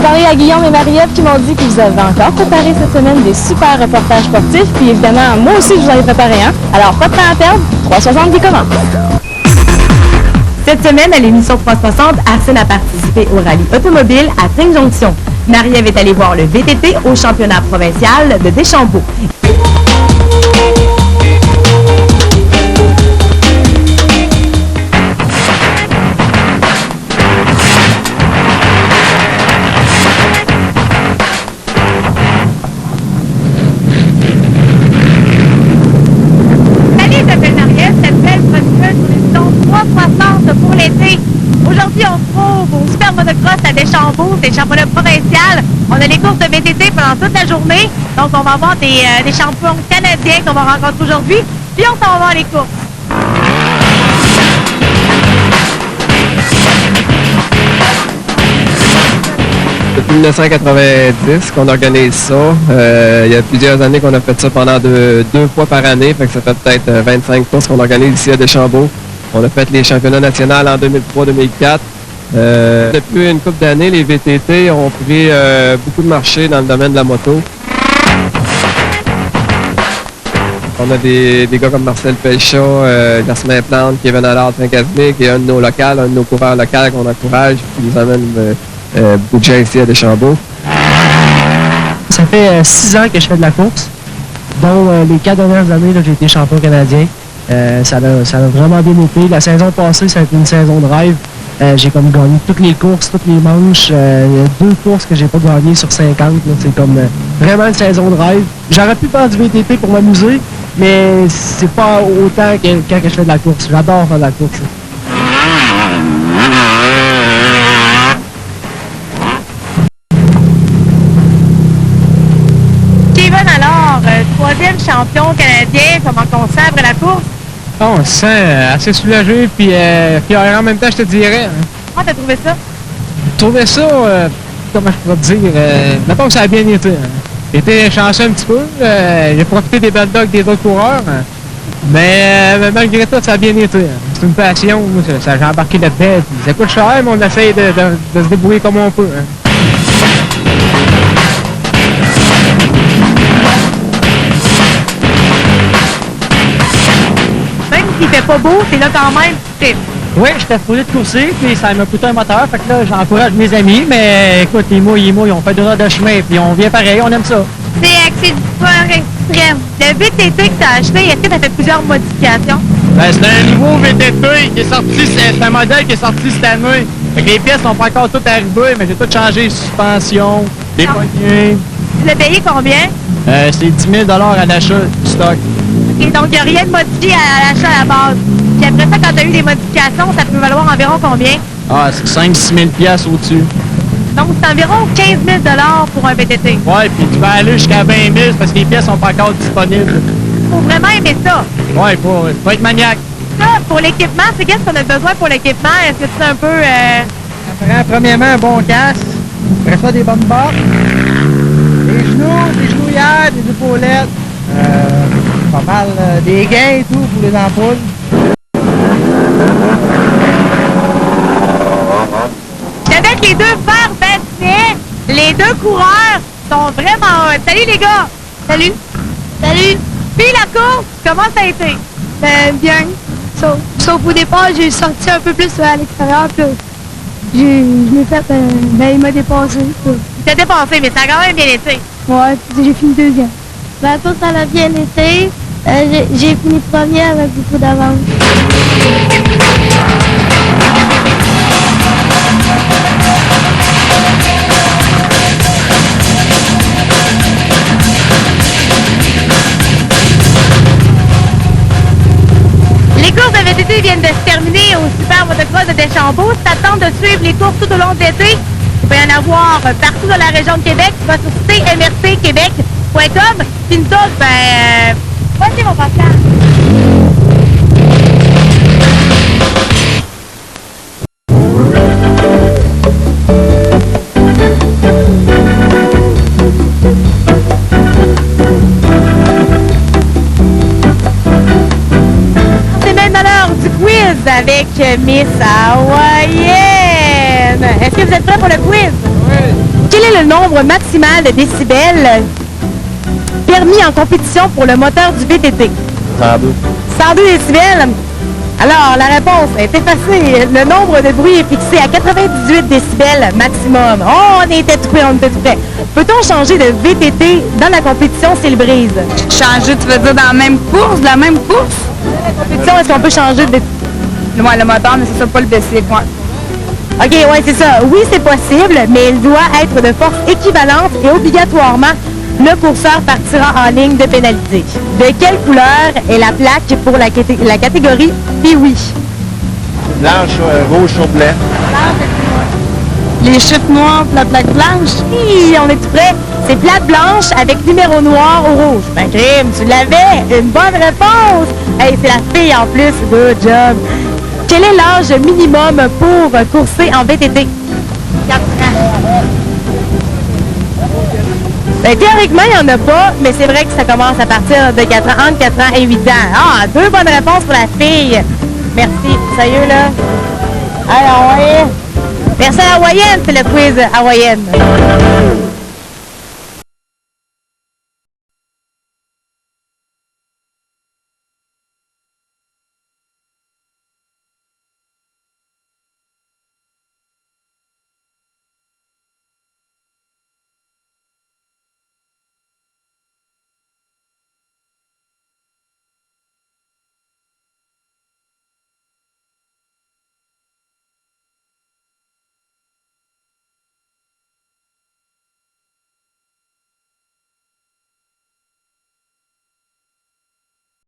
parlé à Guillaume et Marie-Ève qui m'ont dit qu'ils avaient encore préparé cette semaine des super reportages sportifs. Puis évidemment, moi aussi, je vous en ai préparé un. Alors, pas de temps à perdre, 360 qui commence. Cette semaine, à l'émission 360, Arsène a participé au rallye automobile à Sainte-Jonction. Marie-Ève est allée voir le VTT au championnat provincial de Deschambault. Aujourd'hui, on se trouve au Super Motocross à Deschambault, c'est le championnat provincial. On a les courses de VTT pendant toute la journée. Donc, on va avoir des champions canadiens qu'on va rencontrer aujourd'hui. Puis, on s'en va voir les courses. Depuis 1990 qu'on organise ça. Il y a plusieurs années qu'on a fait ça pendant deux fois par année. Fait que ça fait peut-être 25 courses qu'on organise ici à Deschambault. On a fait les championnats nationaux en 2003-2004. Depuis une couple d'années, les VTT ont pris beaucoup de marché dans le domaine de la moto. On a des gars comme Marcel Pelchat, Jasmin Plante, Kevin Allard, Saint-Casimir, qui est un de nos locales, un de nos coureurs locaux qu'on encourage, qui nous amène beaucoup de gens ici à Deschambault. Ça fait 6 ans que je fais de la course, dont les 4 dernières années, j'ai été champion canadien. Ça a vraiment bien été. La saison passée, ça a été une saison de rêve. J'ai comme gagné toutes les courses, toutes les manches. Il y a 2 courses que j'ai pas gagnées sur 50. C'est comme vraiment une saison de rêve. J'aurais pu faire du VTT pour m'amuser, mais c'est pas autant que quand je fais de la course. J'adore faire de la course. Kevin alors, 3e champion canadien, comment on sent après la course? On se sent assez soulagé puis fier en même temps, je te dirais. Comment t'as trouvé ça? J'ai trouvé ça, comment je pourrais te dire, mettons que ça a bien été. J'ai été chanceux un petit peu, j'ai profité des bad dogs des autres coureurs, mais malgré tout, ça a bien été. C'est une passion, j'ai embarqué là-dedans, puis ça coûte cher, mais on essaye de se débrouiller comme on peut. Même s'il fait pas beau, c'est là quand même, c'est... Oui, j'étais supposé de courser, puis ça m'a coûté un moteur, fait que là, j'encourage mes amis, mais écoute, ils mouillent, on fait 2 heures de chemin, puis on vient pareil, on aime ça. C'est du sport extrême. Le VTT que t'as acheté, est-ce que t'as fait plusieurs modifications? Ben, c'est un nouveau VTT qui est sorti, c'est un modèle qui est sorti cette année. Fait que les pièces sont pas encore toutes arrivées, mais j'ai tout changé, suspension, les poignées. Tu l'as payé combien? C'est 10 000 à l'achat du stock. OK, donc il n'y a rien de modifié à l'achat à la base. Puis après ça, quand tu as eu des modifications, ça peut valoir environ combien? Ah, c'est 5-6 000 au-dessus. Donc c'est environ 15 000 pour un VTT. Ouais, puis tu vas aller jusqu'à 20 000 parce que les pièces sont pas encore disponibles. Faut vraiment aimer ça. Ouais, faut être maniaque. Ça, pour l'équipement, c'est qu'est-ce qu'on a besoin pour l'équipement? Est-ce que c'est un peu... Ça prend premièrement un bon casque, après ça des bonnes bottes, des genoux, des genouillères, des épaulettes, pas mal des gains et tout pour les ampoules. Avec les 2 frères Bastinet, les 2 coureurs sont vraiment... Salut les gars! Salut! Salut! Puis la course, comment ça a été? Ben, bien. Sauf au départ, j'ai sorti un peu plus à l'extérieur, puis je m'ai fait... il m'a dépassé. Il t'a dépassé, mais ça a quand même bien été. Ouais, puis j'ai fini 2e. La course, elle a bien été. J'ai fini 1er avec beaucoup d'avance. Les courses de VTT viennent de se terminer au Super Motocross de Deschambault. Si t'attends de suivre les courses tout au long de l'été, il va y en avoir partout dans la région de Québec. Tu vas sur cmrcquebec.com. Puis nous autres, voici mon Pascal. C'est maintenant l'heure du quiz avec Miss Hawaïenne. Est-ce que vous êtes prêts pour le quiz? Oui. Quel est le nombre maximal de décibels permis en compétition pour le moteur du VTT? 102. 102 décibels. Alors, la réponse est effacée. Le nombre de bruit est fixé à 98 décibels maximum. Oh, on était tout près, on était tout près. Peut-on changer de VTT dans la compétition s'il brise? Changer, tu veux dire dans la même course, la même course? Dans la compétition, est-ce qu'on peut changer de VTT? Ouais, le moteur, mais c'est ça, pas le bicycle. Ouais. OK, ouais, c'est ça. Oui, c'est possible, mais il doit être de force équivalente et obligatoirement, le courseur partira en ligne de pénalité. De quelle couleur est la plaque pour la catégorie Pee-Wee? Blanche, rouge sur blanc. Les chiffres noirs, la plaque blanche. Oui, on est tout prêt. C'est plaque blanche avec numéro noir ou rouge. Ben, crime, tu l'avais. Une bonne réponse. Hey, c'est la fille en plus. Good job. Quel est l'âge minimum pour courser en VTT? 4 ans. Ben, théoriquement, il n'y en a pas, mais c'est vrai que ça commence à partir de 4 ans, entre 4 ans et 8 ans. Ah, 2 bonnes réponses pour la fille. Merci. Sérieux, là? Alors, ouais. Merci à la hawaïenne, c'est le quiz hawaïenne.